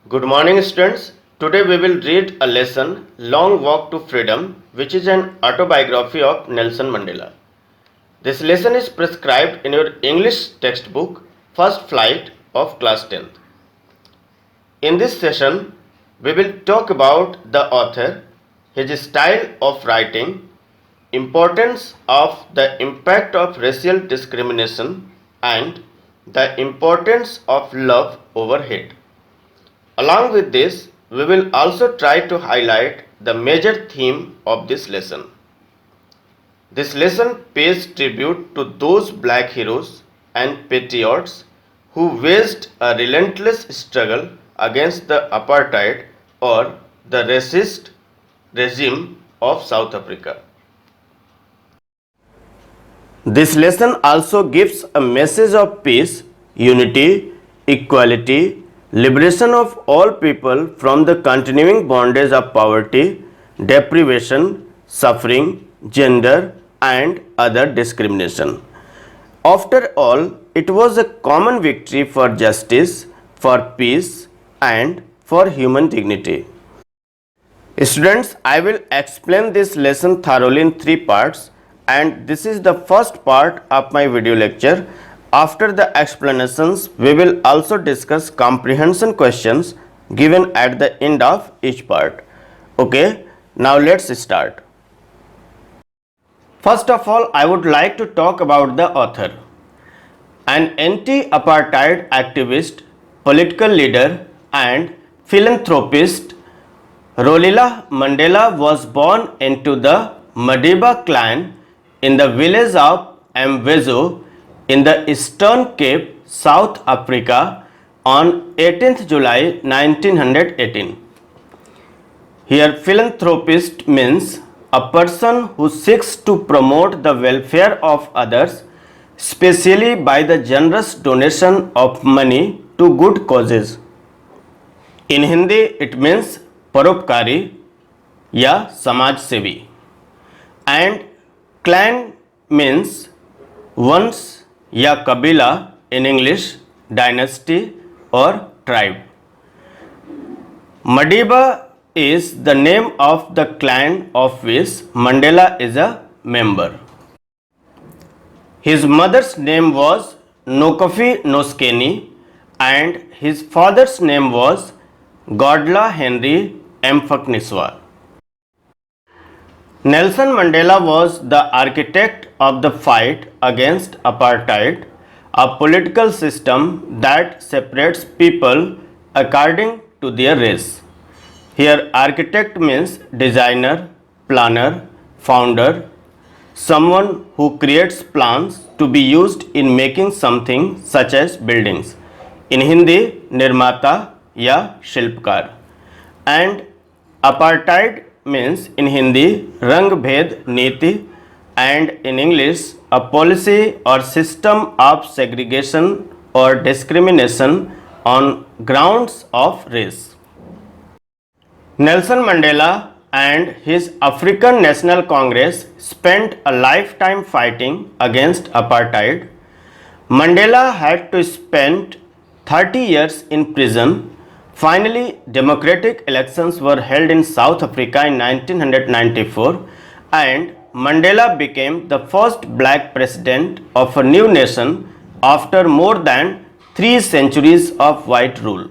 Good morning, students. Today we will read a lesson, Long Walk to Freedom, which is an autobiography of Nelson Mandela. This lesson is prescribed in your English textbook, First Flight of Class 10th. In this session, we will talk about the author, his style of writing, importance of the impact of racial discrimination, and the importance of love over hate. Along with this, we will also try to highlight the major theme of this lesson. This lesson pays tribute to those black heroes and patriots who waged a relentless struggle against the apartheid or the racist regime of South Africa. This lesson also gives a message of peace, unity, equality, liberation of all people from the continuing bondage of poverty, deprivation, suffering, gender, and other discrimination. After all, it was a common victory for justice, for peace, and for human dignity. Students, I will explain this lesson thoroughly in 3 parts, and this is the first part of my video lecture. After the explanations, we will also discuss comprehension questions given at the end of each part. Okay, now let's start. First of all, I would like to talk about the author. An anti-apartheid activist, political leader, and philanthropist, Rolila Mandela was born into the Madiba clan in the village of Mvezo in the Eastern Cape, South Africa on 18th July 1918. Here, philanthropist means a person who seeks to promote the welfare of others, especially by the generous donation of money to good causes. In Hindi, it means परोपकारी या समाज सेवी. And clan means वंश या कबीला, in English dynasty or tribe. Madiba is the name of the clan of which Mandela is a member. His mother's name was Nokofi Noskeni and his father's name was Godla Henry Mfakniswa. Nelson Mandela was the architect of the fight against apartheid, a political system that separates people according to their race. Here, architect means designer, planner, founder, someone who creates plans to be used in making something such as buildings. In Hindi, nirmata या शिल्पकार. And apartheid means in Hindi रंग भेद नीति and in English a policy or system of segregation or discrimination on grounds of race. Nelson Mandela and his African National Congress spent a lifetime fighting against apartheid. Mandela had to spend 30 years in prison. Finally, democratic elections were held in South Africa in 1994 and Mandela became the first black president of a new nation after more than 3 centuries of white rule.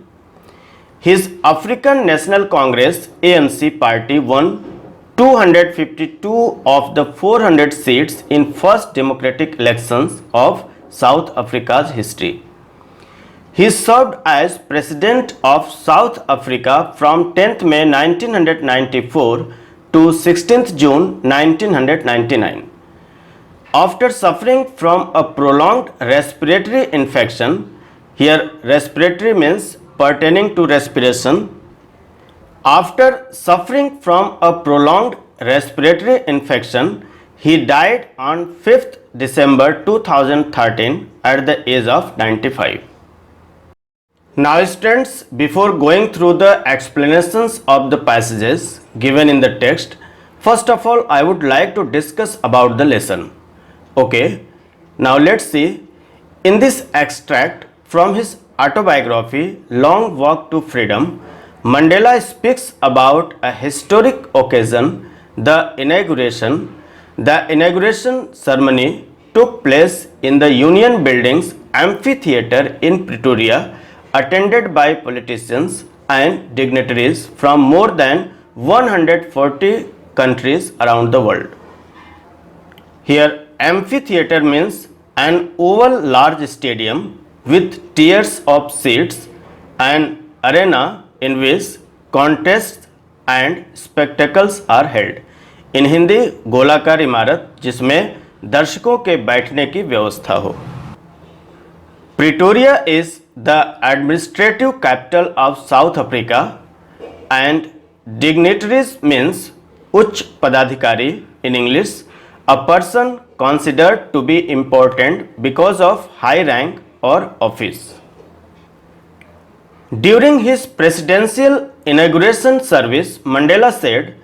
His African National Congress ANC party won 252 of the 400 seats in first democratic elections of South Africa's history. He served as President of South Africa from 10th May 1994 to 16th June 1999. After suffering from a prolonged respiratory infection, here respiratory means pertaining to respiration. After suffering from a prolonged respiratory infection, he died on 5th December 2013 at the age of 95. Now students, before going through the explanations of the passages given in the text, first of all I would like to discuss about the lesson. Okay, now let's see. In this extract from his autobiography, Long Walk to Freedom, Mandela speaks about a historic occasion, the inauguration. The inauguration ceremony took place in the Union Buildings amphitheater in Pretoria, attended by politicians and dignitaries from more than 140 countries around the world. Here, amphitheater means an oval large stadium with tiers of seats, an arena in which contests and spectacles are held. इन हिंदी गोलाकार इमारत जिसमें दर्शकों के बैठने की व्यवस्था हो. Pretoria is the administrative capital of South Africa and dignitaries means उच्च पदाधिकारी in English, a person considered to be important because of high rank or office. During his presidential inauguration service, Mandela said,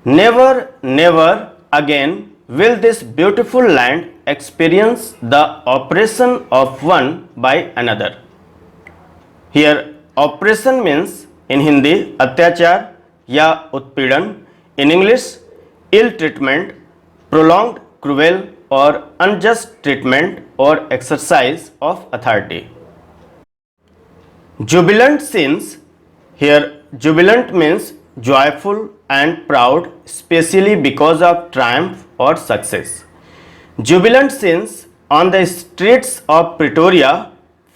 "Never, never again will this beautiful land experience the oppression of one by another." Here, oppression means in Hindi अत्याचार या उत्पीड़न, in English ill treatment, prolonged, cruel or unjust treatment or exercise of authority. Jubilant scenes. Here, jubilant means joyful and proud, especially because of triumph or success. Jubilant scenes on the streets of Pretoria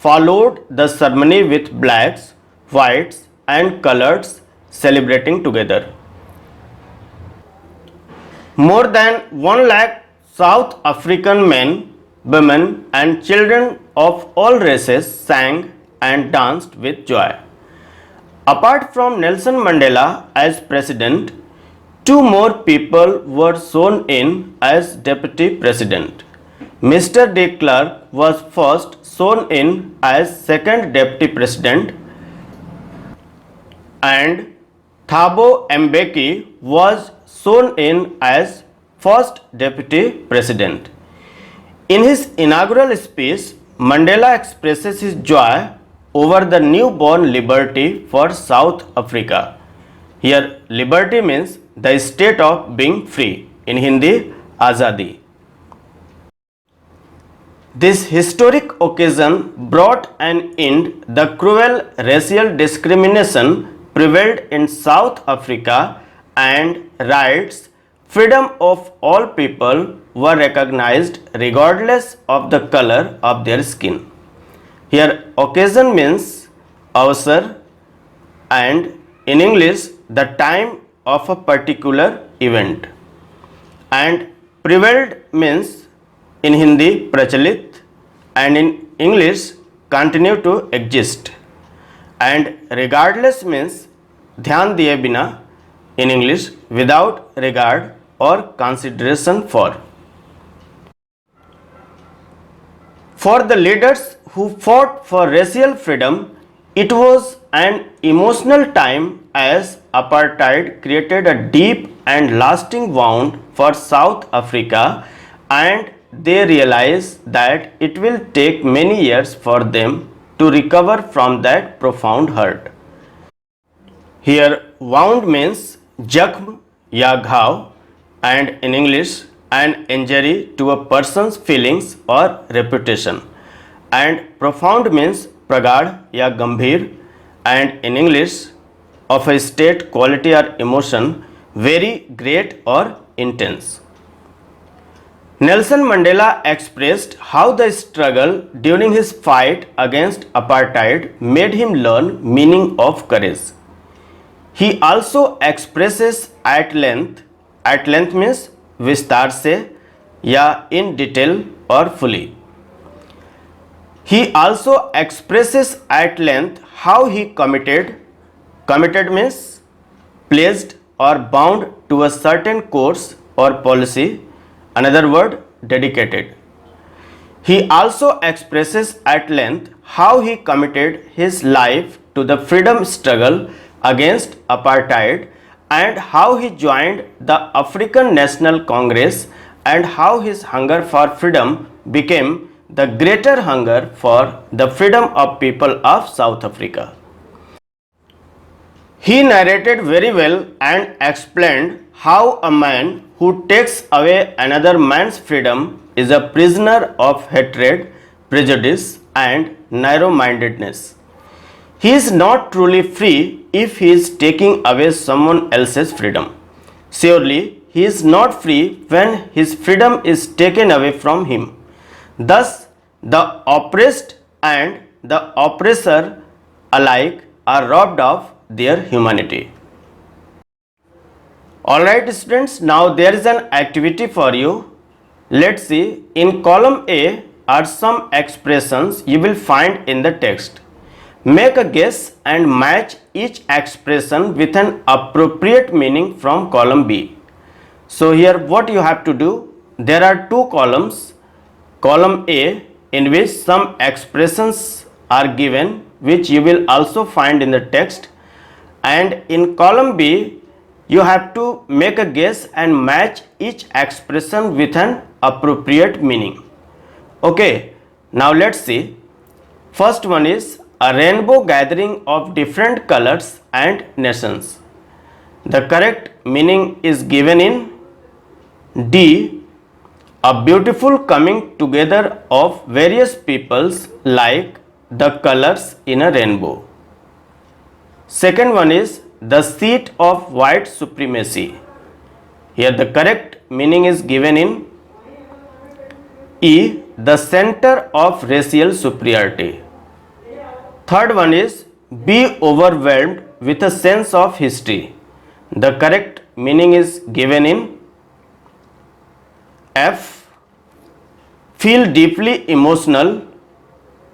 followed the ceremony with blacks, whites, and coloreds celebrating together. More than 1 lakh South African men, women, and children of all races sang and danced with joy. Apart from Nelson Mandela as president, 2 more people were sworn in as deputy president. Mr. de Klerk was first sworn in as second deputy president, and Thabo Mbeki was sworn in as first deputy president. In his inaugural speech, Mandela expresses his joy over the newborn liberty for South Africa. Here, liberty means the state of being free. In Hindi, Azadi. This historic occasion brought an end to the cruel racial discrimination prevailed in South Africa, and rights, freedom of all people were recognized regardless of the color of their skin. Here, occasion means avasar, and in English, the time of a particular event. And prevailed means in Hindi prachalit, and in English continue to exist. And regardless means ध्यान दिए बिना, in English without regard or consideration for. For the leaders who fought for racial freedom, it was an emotional time as apartheid created a deep and lasting wound for South Africa, and they realized that it will take many years for them to recover from that profound hurt. Here, wound means जख्म या घाव, and in English an injury to a person's feelings or reputation, and profound means प्रगाढ़ या गंभीर, and in English of a state, quality or emotion very great or intense. Nelson Mandela expressed how the struggle during his fight against apartheid made him learn meaning of courage. He also expresses at length means विस्तार से या in detail or fully. He also expresses at length how he committed means pledged or bound to a certain course or policy, another word dedicated. He also expresses at length how he committed his life to the freedom struggle against apartheid, and how he joined the African National Congress, and how his hunger for freedom became the greater hunger for the freedom of people of South Africa. He narrated very well and explained how a man who takes away another man's freedom is a prisoner of hatred, prejudice, and narrow-mindedness. He is not truly free if he is taking away someone else's freedom. Surely, he is not free when his freedom is taken away from him. Thus, the oppressed and the oppressor alike are robbed of their humanity. Alright students, now there is an activity for you. Let's see, in column A are some expressions you will find in the text. Make a guess and match each expression with an appropriate meaning from column B. So here what you have to do, there are two columns. Column A in which some expressions are given which you will also find in the text, and in column B you have to make a guess and match each expression with an appropriate meaning. Okay, now let's see. First one is a rainbow gathering of different colors and nations. The correct meaning is given in D. A beautiful coming together of various peoples like the colors in a rainbow. Second one is the seat of white supremacy. Here the correct meaning is given in E. The center of racial superiority. Third one is be overwhelmed with a sense of history. The correct meaning is given in F. Feel deeply emotional,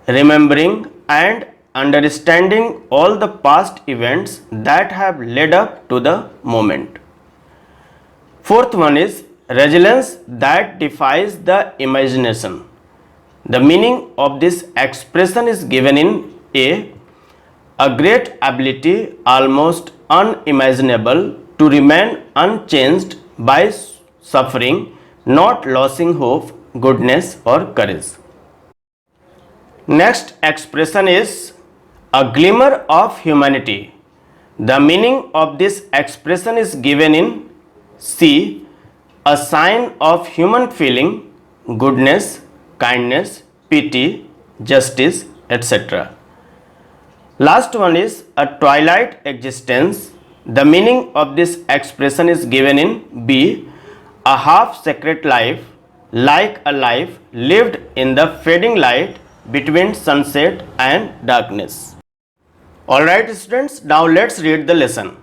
remembering and understanding all the past events that have led up to the moment. Fourth one is resilience that defies the imagination. The meaning of this expression is given in A. A great ability almost unimaginable to remain unchanged by suffering, not losing hope, goodness or courage. Next expression is a glimmer of humanity. The meaning of this expression is given in C. A sign of human feeling, goodness, kindness, pity, justice, etc. Last one is a twilight existence. The meaning of this expression is given in B. A half-secret life, like a life lived in the fading light between sunset and darkness. Alright students, now let's read the lesson.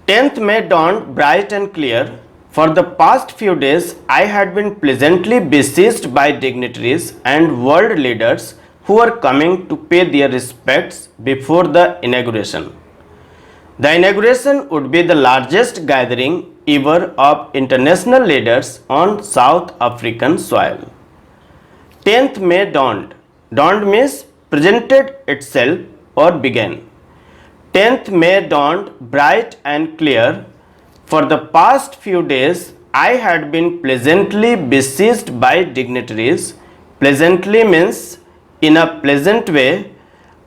10th May dawned bright and clear. For the past few days, I had been pleasantly besieged by dignitaries and world leaders who were coming to pay their respects before the inauguration. The inauguration would be the largest gathering ever of international leaders on South African soil. 10th May dawned. Dawned means presented itself or began. 10th May dawned bright and clear. For the past few days, I had been pleasantly besieged by dignitaries. Pleasantly means in a pleasant way,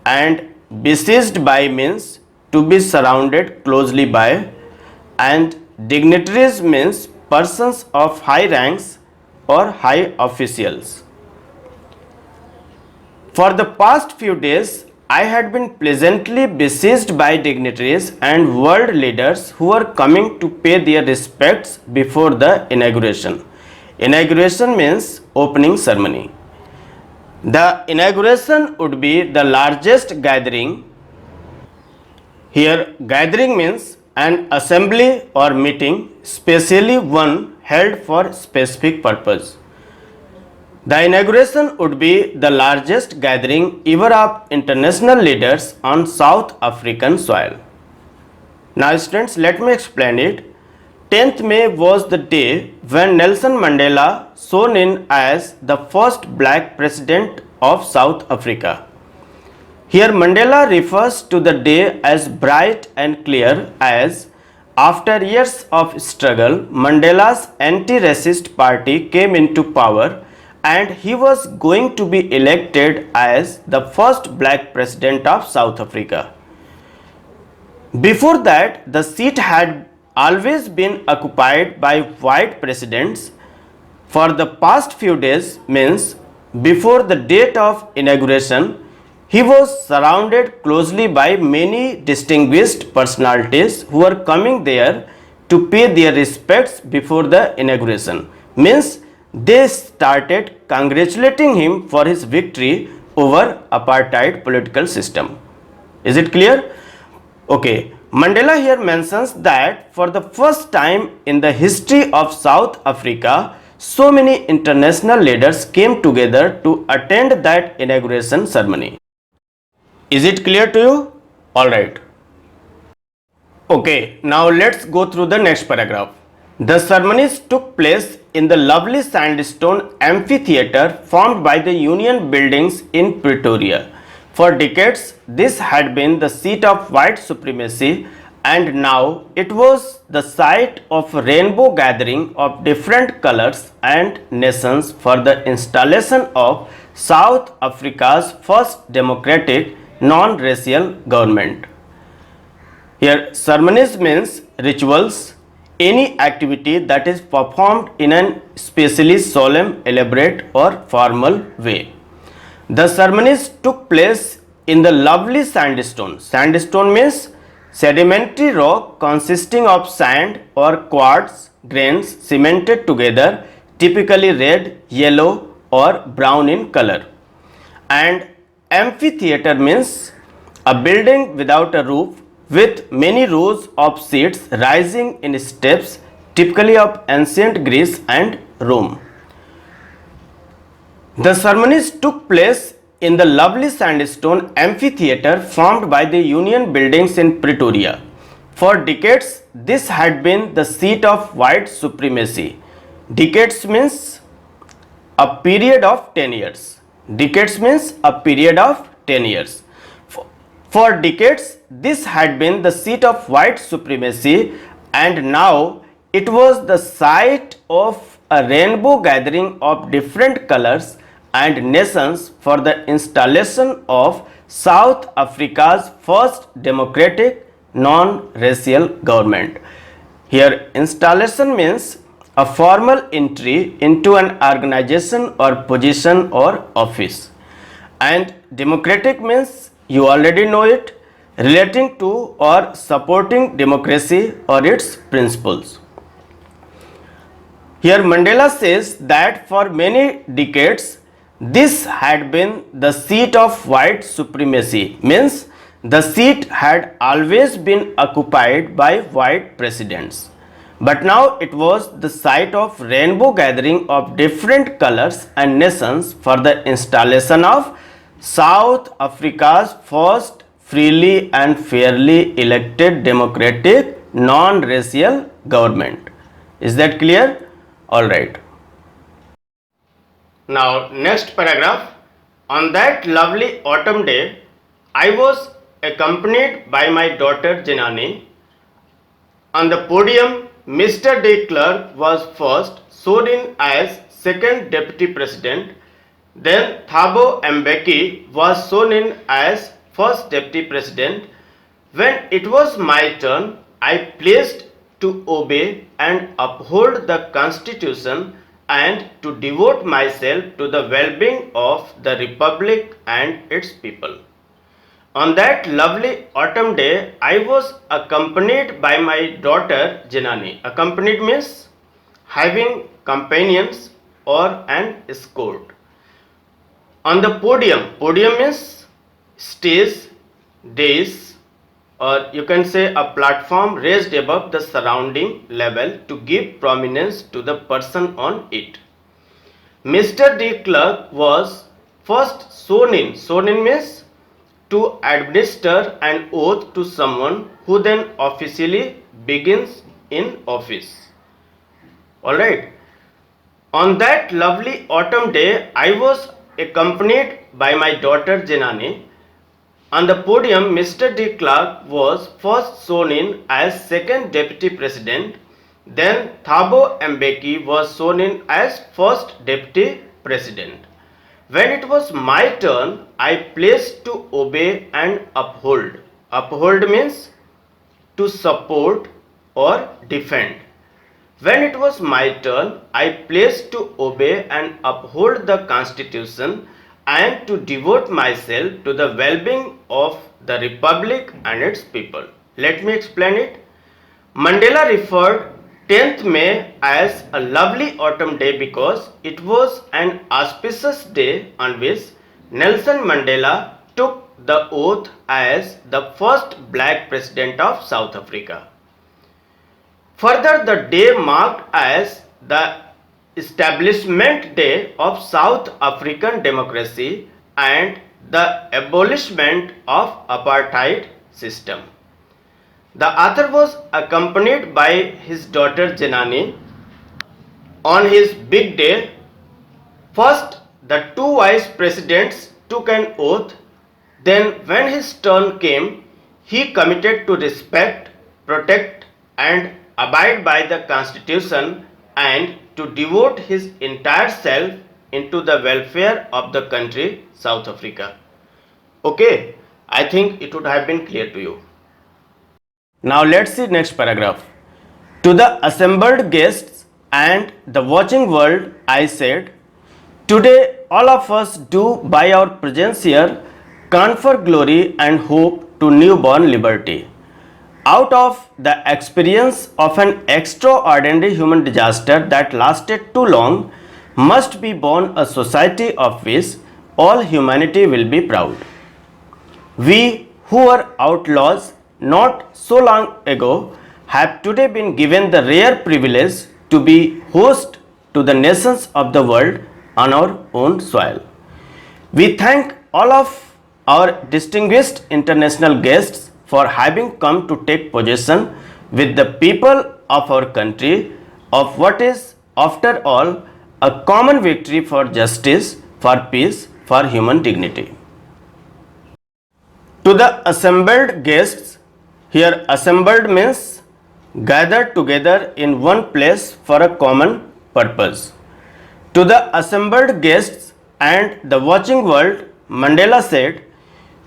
and besieged by means to be surrounded closely by, and dignitaries means persons of high ranks or high officials. For the past few days, I had been pleasantly besieged by dignitaries and world leaders who were coming to pay their respects before the inauguration. Inauguration means opening ceremony. The inauguration would be the largest gathering. Here, gathering means an assembly or meeting, specially one held for specific purpose. The inauguration would be the largest gathering ever of international leaders on South African soil. Now students, let me explain it. 10th May was the day when Nelson Mandela, so known as the first black president of South Africa. Here Mandela refers to the day as bright and clear as after years of struggle, Mandela's anti-racist party came into power and he was going to be elected as the first black president of South Africa. Before that, the seat had always been occupied by white presidents. For the past few days, means before the date of inauguration, he was surrounded closely by many distinguished personalities who were coming there to pay their respects before the inauguration. Means they started congratulating him for his victory over apartheid political system. Is it clear? Okay, Mandela here mentions that for the first time in the history of South Africa, so many international leaders came together to attend that inauguration ceremony. Is it clear to you? Alright. Okay, now let's go through the next paragraph. The ceremonies took place in the lovely sandstone amphitheatre formed by the Union buildings in Pretoria. For decades, this had been the seat of white supremacy, and now it was the site of a rainbow gathering of different colors and nations for the installation of South Africa's first democratic non-racial government. Here, ceremonies means rituals, any activity that is performed in an especially solemn, elaborate or formal way. The ceremonies took place in the lovely sandstone. Sandstone means sedimentary rock consisting of sand or quartz grains cemented together, typically red, yellow or brown in color. And amphitheater means a building without a roof with many rows of seats rising in steps, typically of ancient Greece and Rome. The ceremonies took place in the lovely sandstone amphitheatre formed by the Union buildings in Pretoria. For decades, this had been the seat of white supremacy. Decades means a period of 10 years. Decades means a period of 10 years. For decades, this had been the seat of white supremacy, and now it was the site of a rainbow gathering of different colors and nations for the installation of South Africa's first democratic non-racial government. Here, installation means a formal entry into an organization or position or office, and democratic means you already know it, relating to or supporting democracy or its principles. Here Mandela says that for many decades this had been the seat of white supremacy, means the seat had always been occupied by white presidents. But now it was the site of rainbow gathering of different colors and nations for the installation of South Africa's first freely and fairly elected democratic non-racial government. Is that clear? Alright. Now next paragraph. On that lovely autumn day, I was accompanied by my daughter Janani. On the podium, Mr. de Klerk was first sworn in as second deputy president. Then Thabo Mbeki was sworn in as first deputy president. When it was my turn, I pledged to obey and uphold the constitution and to devote myself to the well-being of the republic and its people. On that lovely autumn day, I was accompanied by my daughter Janani. Accompanied means having companions or an escort. On the podium, podium means stage, dais, or you can say a platform raised above the surrounding level to give prominence to the person on it. Mr. de Klerk was first sworn in. Sworn in means to administer an oath to someone who then officially begins in office. Alright. On that lovely autumn day, I was accompanied by my daughter Janani. On the podium, Mr. de Klerk was first sworn in as second deputy president. Then Thabo Mbeki was sworn in as first deputy president. When it was my turn, I pledged to obey and uphold. Uphold means to support or defend. When it was my turn, I pledged to obey and uphold the Constitution and to devote myself to the well-being of the Republic and its people. Let me explain it. Mandela referred 10th May as a lovely autumn day because it was an auspicious day on which Nelson Mandela took the oath as the first black president of South Africa. Further, the day marked as the establishment day of South African democracy and the abolishment of apartheid system. The author was accompanied by his daughter Janani. On his big day, first the two vice presidents took an oath. Then when his turn came, he committed to respect, protect and abide by the Constitution and to devote his entire self into the welfare of the country, South Africa. Okay, I think it would have been clear to you. Now let's see next paragraph. To the assembled guests and the watching world, I said, today all of us do by our presence here confer glory and hope to newborn liberty. Out of the experience of an extraordinary human disaster that lasted too long, must be born a society of which all humanity will be proud. We who were outlaws not so long ago have today been given the rare privilege to be host to the nations of the world on our own soil. We thank all of our distinguished international guests for having come to take possession with the people of our country of what is, after all, a common victory for justice, for peace, for human dignity. To the assembled guests, here assembled means gathered together in one place for a common purpose. To the assembled guests and the watching world, Mandela said,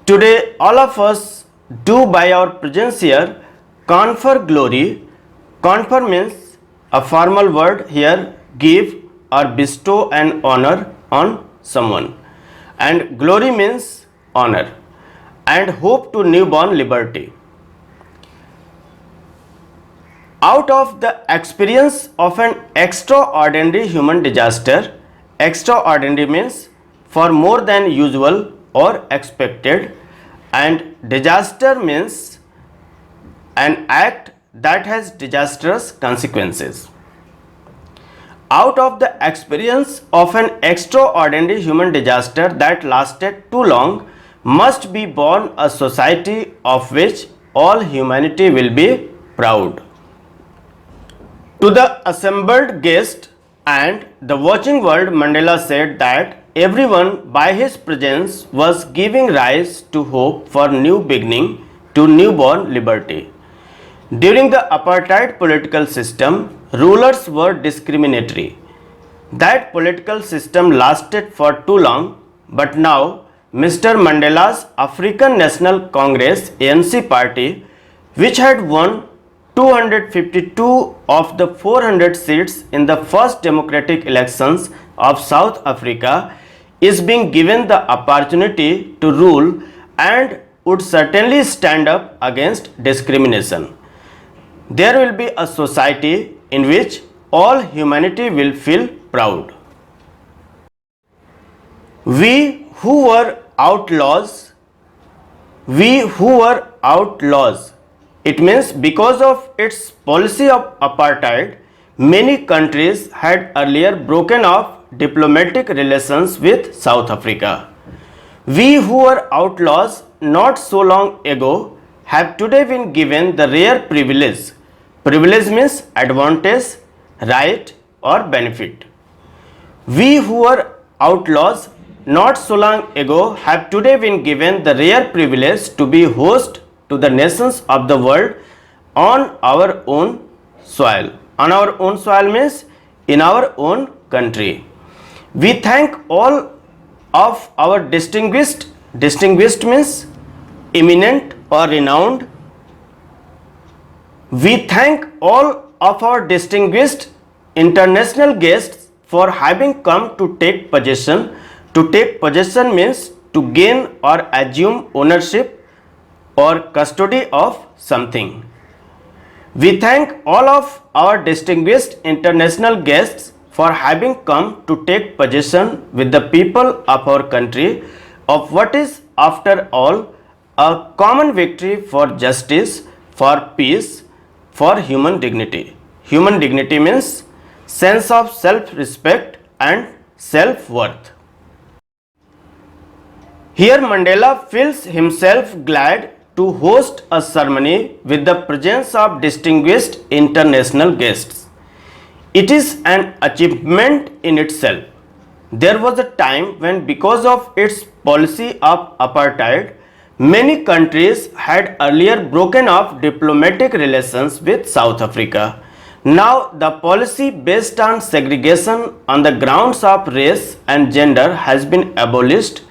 today all of us do by our presence here confer glory. Confer means a formal word here, give or bestow an honor on someone, and glory means honor, and hope to newborn liberty. Out of the experience of an extraordinary human disaster, extraordinary means for more than usual or expected, and disaster means an act that has disastrous consequences. Out of the experience of an extraordinary human disaster that lasted too long, must be born a society of which all humanity will be proud. To the assembled guest and the watching world, Mandela said that everyone by his presence was giving rise to hope for new beginning, to newborn liberty. During the apartheid political system, rulers were discriminatory. That political system lasted for too long, but now Mr. Mandela's African National Congress ANC party, which had won 252 of the 400 seats in the first democratic elections of South Africa, is being given the opportunity to rule and would certainly stand up against discrimination. There will be a society in which all humanity will feel proud. We who were outlaws, it means because of its policy of apartheid, many countries had earlier broken off diplomatic relations with South Africa. We who were outlaws not so long ago have today been given the rare privilege. Privilege means advantage, right or benefit. We who were outlaws not so long ago have today been given the rare privilege to be host to the nations of the world on our own soil. On our own soil means in our own country. We thank all of our distinguished means eminent or renowned. We thank all of our distinguished international guests for having come to take possession. To take possession means to gain or assume ownership or custody of something. We thank all of our distinguished international guests for having come to take possession with the people of our country of what is, after all, a common victory for justice, for peace, for human dignity. Human dignity means sense of self-respect and self-worth. Here Mandela feels himself glad to host a ceremony with the presence of distinguished international guests. It is an achievement in itself. There was a time when, because of its policy of apartheid, many countries had earlier broken off diplomatic relations with South Africa. Now, the policy based on segregation on the grounds of race and gender has been abolished,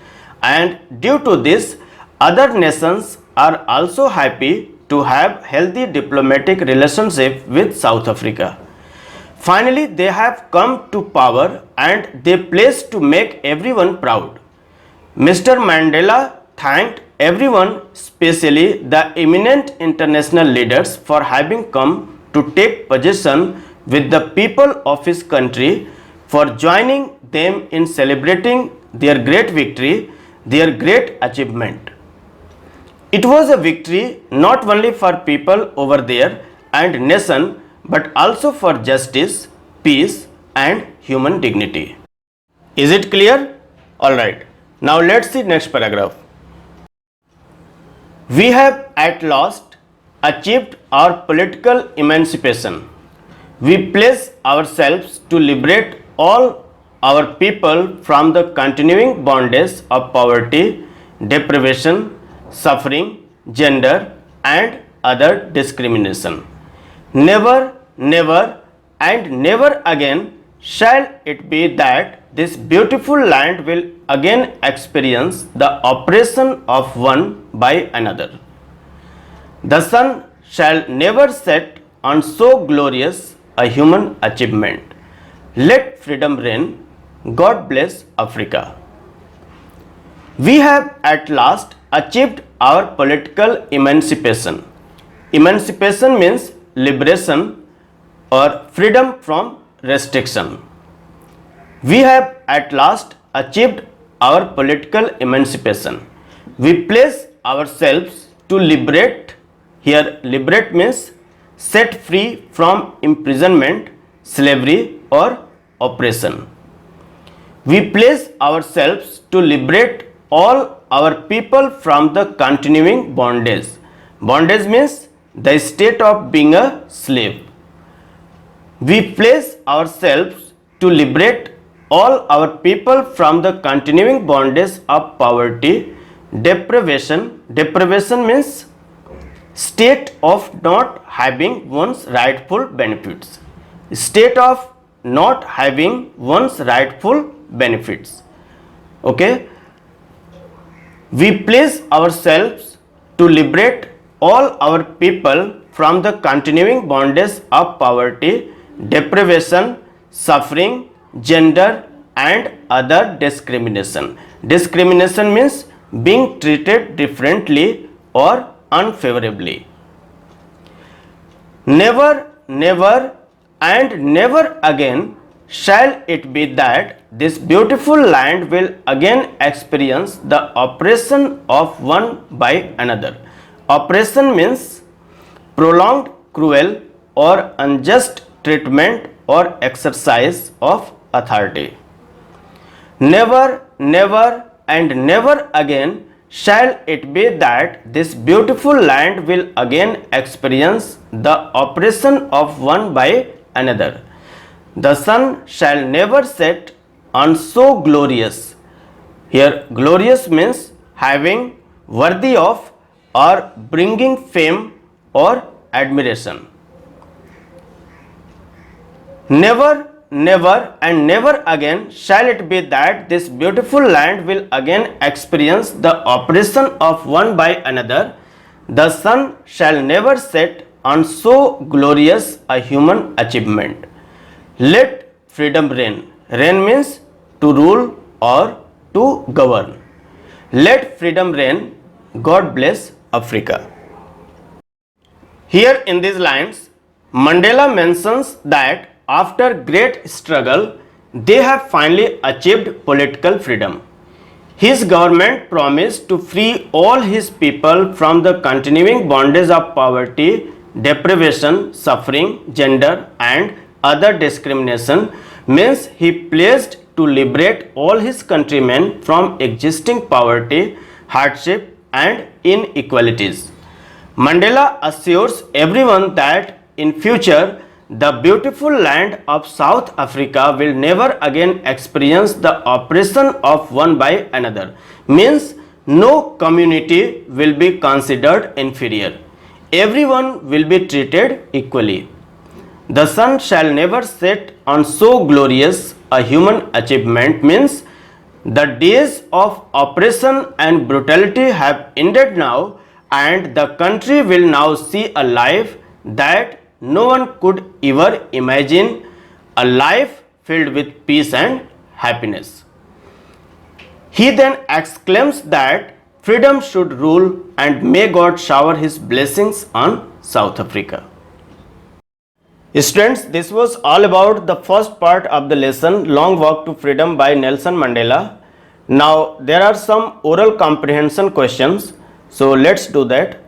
and due to this, other nations are also happy to have healthy diplomatic relationship with South Africa. Finally, they have come to power and they pledged to make everyone proud. Mr. Mandela thanked everyone, especially the eminent international leaders, for having come to take possession with the people of his country, for joining them in celebrating their great victory, their great achievement. It was a victory not only for people over there and nation, but also for justice, peace and human dignity. Is it clear? Alright. Now let's see next paragraph. We have at last achieved our political emancipation. We pledge ourselves to liberate all our people from the continuing bondage of poverty, deprivation, suffering, gender and other discrimination. Never, never and never again shall it be that this beautiful land will again experience the oppression of one by another. The sun shall never set on so glorious a human achievement. Let freedom reign. God bless Africa. We have at last achieved our political emancipation. Emancipation means liberation or freedom from restriction. We have at last achieved our political emancipation. We pledge ourselves to liberate. Here liberate means set free from imprisonment, slavery or oppression. We pledge ourselves to liberate all our people from the continuing bondage. Bondage means the state of being a slave. We pledge ourselves to liberate all our people from the continuing bondage of poverty, deprivation. Deprivation means state of not having one's rightful benefits. State of not having one's rightful benefits. Okay. We pledge ourselves to liberate all our people from the continuing bondage of poverty, deprivation, suffering, gender and other discrimination. Discrimination means being treated differently or unfavorably. Never, never and never again shall it be that this beautiful land will again experience the oppression of one by another. Oppression means prolonged, cruel or unjust treatment or exercise of authority. Never, never and never again shall it be that this beautiful land will again experience the oppression of one by another. The sun shall never set on so glorious. Here glorious means having, worthy of or bringing fame or admiration. Never, never, and never again shall it be that this beautiful land will again experience the oppression of one by another. The sun shall never set on so glorious a human achievement. Let freedom reign. Reign means to rule or to govern. Let freedom reign. God bless Africa. Here in these lines, Mandela mentions that after great struggle, they have finally achieved political freedom. His government promised to free all his people from the continuing bondage of poverty, deprivation, suffering, gender, and other discrimination. Means he pledged to liberate all his countrymen from existing poverty, hardship, and inequalities. Mandela assures everyone that in future the beautiful land of South Africa will never again experience the oppression of one by another. Means no community will be considered inferior. Everyone will be treated equally. The sun shall never set on so glorious a human achievement. Means the days of oppression and brutality have ended now, and the country will now see a life that no one could ever imagine, a life filled with peace and happiness. He then exclaims that freedom should rule and may God shower his blessings on South Africa. Students, this was all about the first part of the lesson, Long Walk to Freedom by Nelson Mandela. Now there are some oral comprehension questions, so let's do that.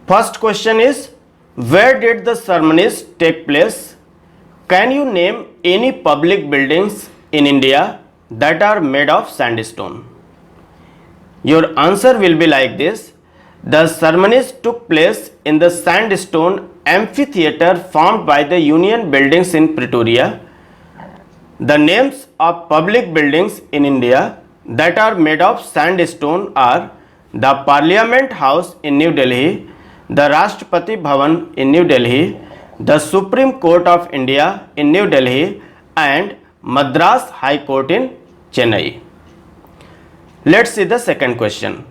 First question is, where did the ceremonies take place? Can you name any public buildings in India that are made of sandstone? Your answer will be like this. The ceremonies took place in the sandstone amphitheatre formed by the Union Buildings in Pretoria. The names of public buildings in India that are made of sandstone are the Parliament House in New Delhi, the Rashtrapati Bhavan in New Delhi, the Supreme Court of India in New Delhi, and Madras High Court in Chennai. Let's see the second question.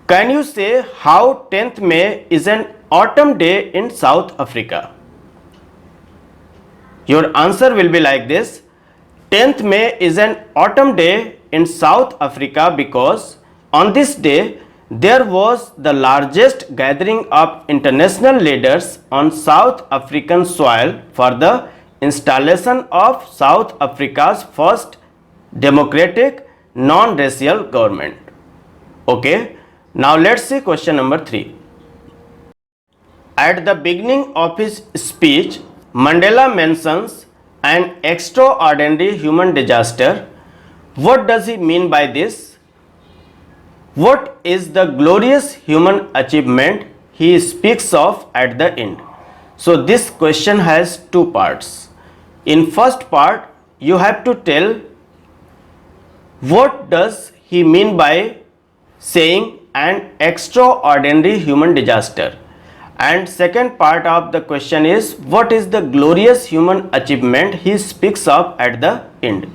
Can you say how 10th May is an autumn day in South Africa? Your answer will be like this. 10th May is an autumn day in South Africa because on this day there was the largest gathering of international leaders on South African soil for the installation of South Africa's first democratic non-racial government. Okay, now let's see question number 3. At the beginning of his speech, Mandela mentions an extraordinary human disaster. What does he mean by this? What is the glorious human achievement he speaks of at the end? So this question has two parts. In first part, you have to tell what does he mean by saying an extraordinary human disaster. And second part of the question is, what is the glorious human achievement he speaks of at the end?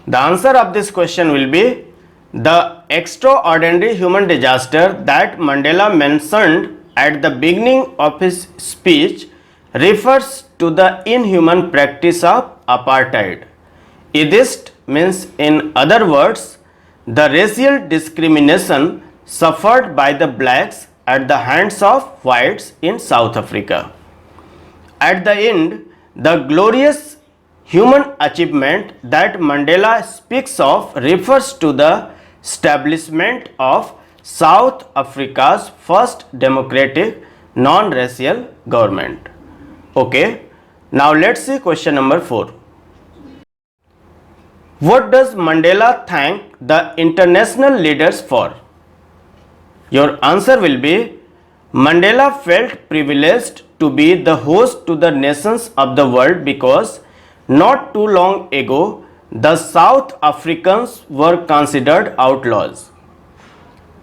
The answer of this question will be the extraordinary human disaster that Mandela mentioned at the beginning of his speech refers to the inhuman practice of apartheid. Atheist means, in other words, the racial discrimination suffered by the blacks at the hands of whites in South Africa. At the end, the glorious human achievement that Mandela speaks of refers to the establishment of South Africa's first democratic non-racial government. Okay, now let's see question number 4. What does Mandela thank the international leaders for? Your answer will be, Mandela felt privileged to be the host to the nations of the world because not too long ago the South Africans were considered outlaws.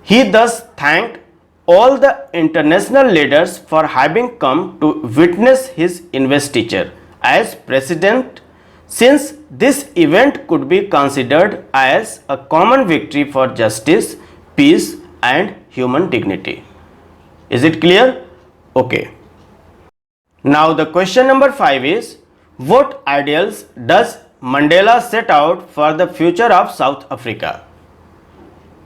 He thus thanked all the international leaders for having come to witness his investiture as president, since this event could be considered as a common victory for justice, peace and human dignity. Is it clear? Okay. Now the question number 5 is, what ideals does Mandela set out for the future of South Africa?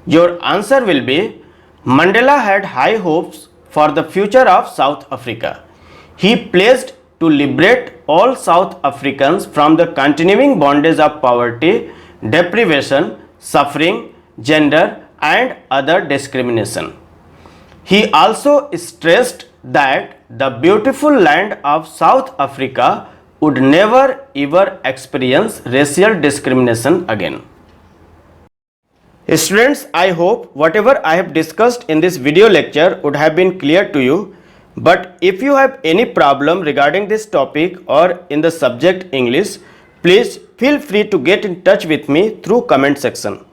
Your answer will be, Mandela had high hopes for the future of South Africa. He pledged to liberate all South Africans from the continuing bondage of poverty, deprivation, suffering, gender and other discrimination. He also stressed that the beautiful land of South Africa would never ever experience racial discrimination again. Students, I hope whatever I have discussed in this video lecture would have been clear to you. But if you have any problem regarding this topic or in the subject English, please feel free to get in touch with me through comment section.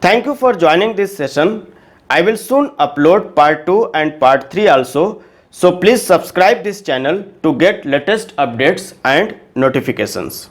Thank you for joining this session. I will soon upload part 2 and part 3 also. So please subscribe this channel to get latest updates and notifications.